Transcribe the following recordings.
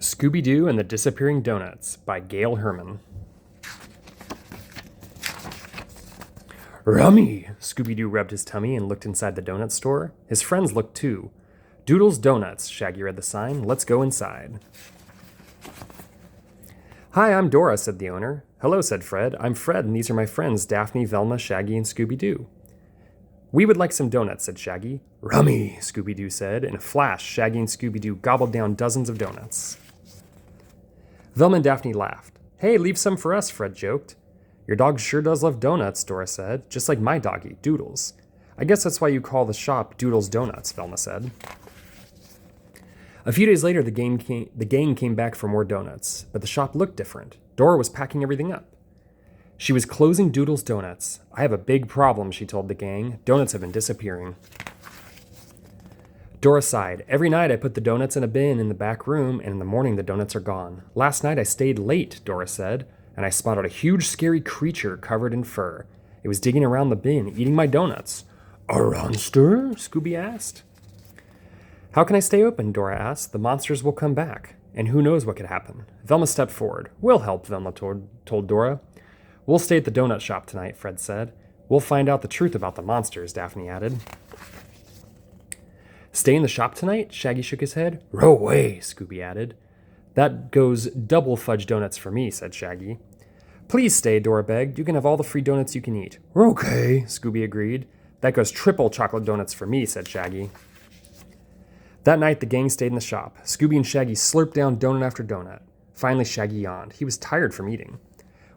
Scooby-Doo and the Disappearing Donuts by Gail Herman. Rummy! Scooby-Doo rubbed his tummy and looked inside the donut store. His friends looked too. Doodle's Donuts, Shaggy read the sign. Let's go inside. Hi, I'm Dora, said the owner. Hello, said Fred. I'm Fred, and these are my friends Daphne, Velma, Shaggy, and Scooby-Doo. We would like some donuts, said Shaggy. Rummy, Scooby-Doo said. In a flash, Shaggy and Scooby-Doo gobbled down dozens of donuts. Velma and Daphne laughed. Hey, leave some for us, Fred joked. Your dog sure does love donuts, Dora said, just like my doggy, Doodles. I guess that's why you call the shop Doodles Donuts, Velma said. A few days later, the gang came back for more donuts, but the shop looked different. Dora was packing everything up. She was closing Doodles Donuts. I have a big problem, she told the gang. Donuts have been disappearing. Dora sighed. Every night I put the donuts in a bin in the back room, and in the morning the donuts are gone. Last night I stayed late, Dora said, and I spotted a huge scary creature covered in fur. It was digging around the bin, eating my donuts. A monster? Scooby asked. How can I stay open? Dora asked. The monsters will come back, and who knows what could happen. Velma stepped forward. We'll help, Velma told Dora. We'll stay at the donut shop tonight, Fred said. We'll find out the truth about the monsters, Daphne added. Stay in the shop tonight? Shaggy shook his head. Row away, Scooby added. That goes double fudge donuts for me, said Shaggy. Please stay, Dora begged. You can have all the free donuts you can eat. Okay, Scooby agreed. That goes triple chocolate donuts for me, said Shaggy. That night, the gang stayed in the shop. Scooby and Shaggy slurped down donut after donut. Finally, Shaggy yawned. He was tired from eating.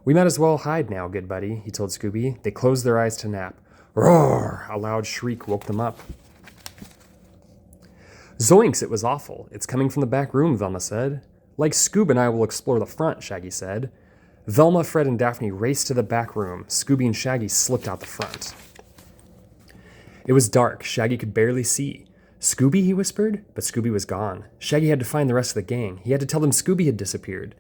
We might as well hide now, good buddy, he told Scooby. They closed their eyes to nap. Roar! A loud shriek woke them up. Zoinks, it was awful. It's coming from the back room, Velma said. Like Scoob and I will explore the front, Shaggy said. Velma, Fred, and Daphne raced to the back room. Scooby and Shaggy slipped out the front. It was dark. Shaggy could barely see. Scooby, he whispered, but Scooby was gone. Shaggy had to find the rest of the gang. He had to tell them Scooby had disappeared.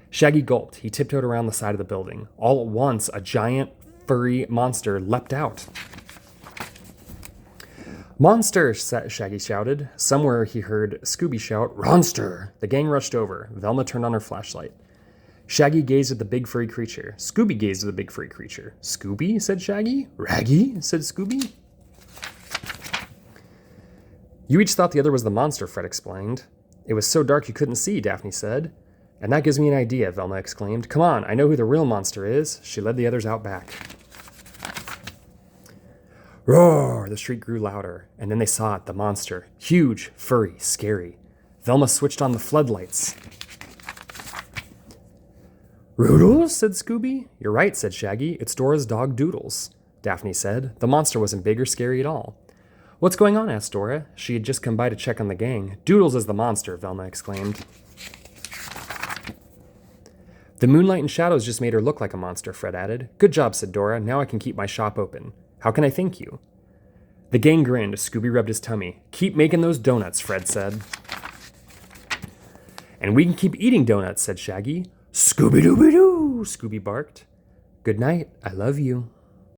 Shaggy gulped. He tiptoed around the side of the building. All at once, a giant, furry monster leapt out. Monster, Shaggy shouted. Somewhere he heard Scooby shout, Ronster! The gang rushed over. Velma turned on her flashlight. Shaggy gazed at the big furry creature. Scooby gazed at the big furry creature. Scooby, said Shaggy. Raggy, said Scooby. You each thought the other was the monster, Fred explained. It was so dark you couldn't see, Daphne said. And that gives me an idea, Velma exclaimed. Come on, I know who the real monster is. She led the others out back. Roar! The shriek grew louder, and then they saw it, the monster. Huge, furry, scary. Velma switched on the floodlights. Roodles, said Scooby. You're right, said Shaggy. It's Dora's dog Doodles. Daphne said. The monster wasn't big or scary at all. What's going on? Asked Dora. She had just come by to check on the gang. Doodles is the monster, Velma exclaimed. The moonlight and shadows just made her look like a monster, Fred added. Good job, said Dora. Now I can keep my shop open. How can I thank you? The gang grinned. Scooby rubbed his tummy. Keep making those donuts, Fred said. And we can keep eating donuts, said Shaggy. Scooby-Dooby-Doo, Scooby barked. Good night. I love you.